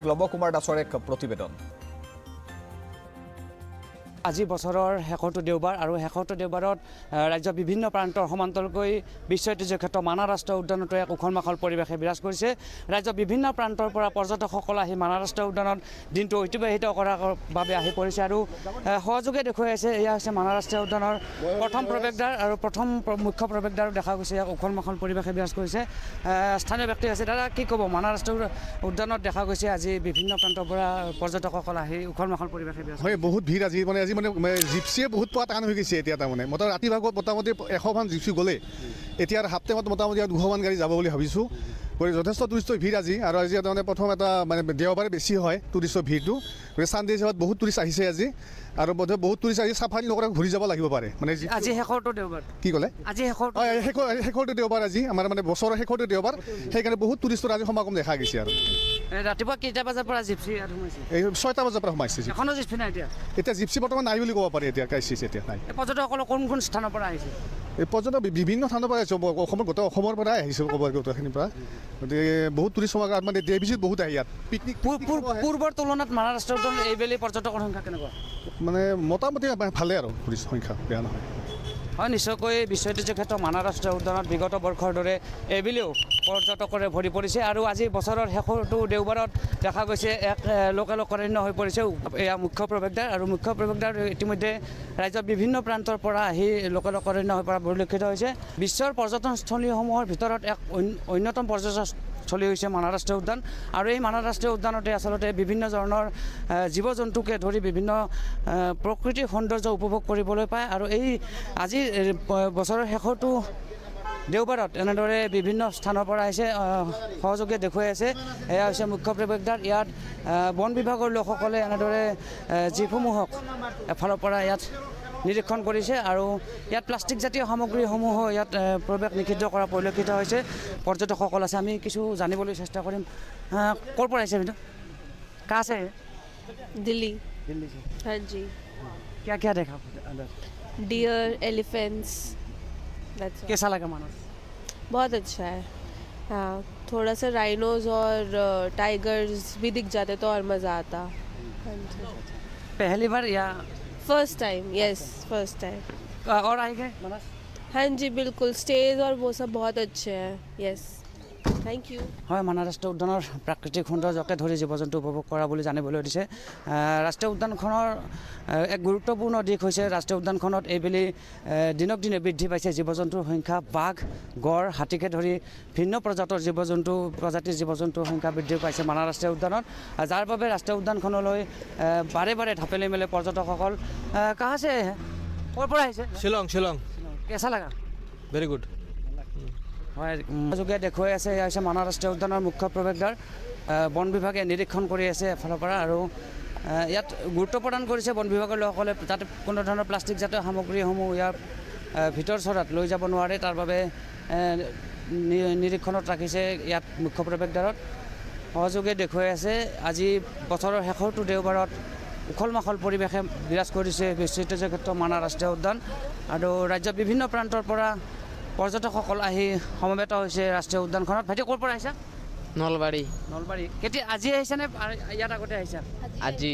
লৱ কুমাৰ দাসৰ এক প্ৰতিবেদন আজি বছৰৰ শেষৰটো দেওবাৰ আৰু শেষৰটো দেওবাৰত ৰাজ্যৰ বিভিন্ন প্ৰান্তৰ সমান্তৰালকৈ বিশ্ব ঐতিহ্য ক্ষেত্ৰ মানাহ ৰাষ্ট্ৰীয় উদ্যানতো এক উখল মাখল পৰিৱেশে বিৰাজ কৰিছে ৰাজ্যৰ বিভিন্ন প্ৰান্তৰ পৰা পৰ্যটকসকল আহি মানাহ ৰাষ্ট্ৰীয় উদ্যানত দিনটো অতিবাহিত কৰাৰ বাবে আহি পৰিছে আৰু সহযোগে দেখুৱাই আছে এয়া হৈছে মানাহ ৰাষ্ট্ৰীয় উদ্যানৰ প্ৰথম প্ৰৱেশদ্বাৰ আৰু প্ৰথম মুখ্য প্ৰৱেশদ্বাৰ দেখা গৈছে এক উখল মাখল পৰিৱেশে বিৰাজ কৰিছে স্থানীয় ব্যক্তি আছে দাদা কি ক'ব মানাহ ৰাষ্ট্ৰীয় উদ্যানত দেখা গৈছে আজি বিভিন্ন প্ৰান্তৰ পৰা পৰ্যটকসকল আহি উখল মাখল পৰিৱেশে বিৰাজ হয় বহুত ভিৰ আজি মানে জিপচিয়ে বহুত পোৱা টান হৈ গৈছে এতিয়া তাৰমানে ৰাতি ভাগত মোটামুটি 100মান জিপচি গ'লে এতিয়া হাফ টাইমত মোটামুটি 200মান গাড়ী যাব বুলি ভাবিছোঁ গতিকে যথেষ্ট টুৰিষ্টৰ ভিৰ আজি আৰু আজি তাৰমানে প্ৰথম এটা মানে দেওবাৰে বেছি হয় টুৰিষ্টৰ ভিৰটো গতিকে চানডে হিচাপত বহুত টুৰিষ্ট আহিছে আজি আৰু বোধহয় বহুত টুৰিষ্ট আজি চাফাৰী নকৰাকৈ ঘূৰি যাব লাগিব পাৰে মানে আজি শেষৰটো দেওবাৰ কি ক'লে আজি শেষৰটো দেওবাৰ আজি আমাৰ মানে বছৰৰ শেষৰটো দেওবাৰ সেইকাৰণে বহুত টুৰিষ্টৰ আজি সমাগম দেখা গৈছে আৰু ৰাতিপুৱা কেইটা বজাৰ পৰা জিপচি সোমাইছে এই 6টা বজাৰ পৰা সোমাইছে এখনো জিপচি নাই এতিয়া জিপচি বৰ্তমান নাই বুলি ক'ব পাৰি এতিয়া ক্ৰাইচিছ এতিয়া নাই পৰ্যটকসকল কোন স্থানৰ পৰা আহিছে এই পৰ্যটক বিভিন্ন স্থানৰ পৰা আহিছে অসমৰ গোটেই অসমৰ পৰাই আহিছে ক'ব গোটেইখিনিৰ পৰা গতিকে বহুত টুৰিষ্ট সমাগম মানে ডে ভিজিট বহুত আহে ইয়াত পিকনিক পূৰ্বৰ তুলনাত মানাহ ৰাষ্ট্ৰীয় উদ্যানত এইবেলি পৰ্যটকৰ সংখ্যা কেনেকুৱা মানে মোটামুটি ভালে আৰু টুৰিষ্ট সংখ্যা বেয়া নহয় হয় নিশ্চয়কৈ বিশ্ব ঐতিহ্য ক্ষেত্ৰ মানাহ ৰাষ্ট্ৰীয় উদ্যানত বিগত বৰ্ষৰ দৰে এইবেলিও পৰ্যটকৰে ভৰি পৰিছে আৰু আজি বছৰৰ শেষৰটো দেওবাৰত দেখা গৈছে এক লোকালকৰণ্য হৈ পৰিছে এয়া মুখ্য প্ৰৱেশদ্বাৰ আৰু মুখ্য প্ৰৱেশদ্বাৰ ইতিমধ্যে ৰাজ্যৰ বিভিন্ন প্ৰান্তৰ পৰা আহি লোকালকৰণ্য হৈ পৰা পৰিলক্ষিত হৈছে বিশ্বৰ পৰ্যটনস্থলীসমূহৰ ভিতৰত এক অন্যতম পৰ্যটনস্থলী হৈছে মানাহ ৰাষ্ট্ৰীয় উদ্যান আৰু এই মানাহ ৰাষ্ট্ৰীয় উদ্যানতে আচলতে বিভিন্ন ধৰণৰ জীৱ জন্তুকে ধৰি বিভিন্ন প্ৰকৃতিৰ সৌন্দৰ্য উপভোগ কৰিবলৈ পায় আৰু এই আজি বছৰৰ শেষৰটো দেওবাৰত এনেদৰে বিভিন্ন স্থানৰ পৰা আহিছে সহযোগে দেখুৱাই আছে এয়া হৈছে মুখ্য প্ৰৱেশদ্বাৰ ইয়াত বন বিভাগৰ লোকসকলে এনেদৰে জীপসমূহক এফালৰ পৰা ইয়াত নিৰীক্ষণ কৰিছে আৰু ইয়াত প্লাষ্টিক জাতীয় সামগ্ৰীসমূহো ইয়াত প্ৰৱেশ নিষিদ্ধ কৰা পৰিলক্ষিত হৈছে পৰ্যটকসকল আছে আমি কিছু জানিবলৈ চেষ্টা কৰিম ক'ৰ পৰা আহিছে বাইদেউ কা আছে दिल्ली हाँ जी क्या देखा डियर एलिफेंट्स कैसा लगा मानस बहुत अच्छा है हाँ थोड़ा सा राइनोज और टाइगर्स भी दिख जाते तो और मज़ा आता हाँ जी पहली बार या first time yes first time और आए गए मानस हाँ जी बिल्कुल स्टेज और वो सब बहुत अच्छे हैं यस थैंक यू হয় মানাহ ৰাষ্ট্ৰীয় উদ্যানৰ প্ৰাকৃতিক সৌন্দৰ্যকে ধৰি জীৱ জন্তু উপভোগ কৰা বুলি জানিবলৈ দিছে ৰাষ্ট্ৰীয় উদ্যানখনৰ এক গুৰুত্বপূৰ্ণ দিশ হৈছে ৰাষ্ট্ৰীয় উদ্যানখনত এইবেলি দিনক দিনে বৃদ্ধি পাইছে জীৱ জন্তুৰ সংখ্যা বাঘ গড় হাতীকে ধৰি ভিন্ন প্ৰজাতিৰ জীৱ জন্তুৰ সংখ্যা বৃদ্ধি পাইছে মানাহ ৰাষ্ট্ৰীয় উদ্যানত যাৰ বাবে ৰাষ্ট্ৰীয় উদ্যানখনলৈ বাৰে বাৰে ঢাপেলি মেলে পৰ্যটকসকল কাহা আছে ক'ৰ পৰা আহিছে শিলং কেঁচা লাগা ভেৰি গুড হয় যোগে দেখুৱাই আছে এয়া হৈছে মানাহ ৰাষ্ট্ৰীয় উদ্যানৰ মুখ্য প্ৰৱেশদ্বাৰ বন বিভাগে নিৰীক্ষণ কৰি আছে এফালৰ পৰা আৰু ইয়াত গুৰুত্ব প্ৰদান কৰিছে বন বিভাগৰ লোকসকলে যাতে কোনো ধৰণৰ প্লাষ্টিক জাতীয় সামগ্ৰীসমূহ ইয়াৰ ভিতৰ চৰাত লৈ যাব নোৱাৰে তাৰ বাবে নিৰীক্ষণত ৰাখিছে ইয়াত মুখ্য প্ৰৱেশদ্বাৰত সহযোগে দেখুৱাই আছে আজি বছৰৰ শেষৰটো দেওবাৰত উখল মাখল পৰিৱেশে বিৰাজ কৰিছে বিশ্ব ঐতিহ্য ক্ষেত্ৰ মানাহ ৰাষ্ট্ৰীয় উদ্যান আৰু ৰাজ্যৰ বিভিন্ন প্ৰান্তৰ পৰা পৰ্যটকসকল আহি সমবেত হৈছে ৰাষ্ট্ৰীয় উদ্যানখনত ভাইটি ক'ৰ পৰা আহিছা নলবাৰী কেতিয়া আজি আহিছা নে ইয়াত আগতে আহিছা আজি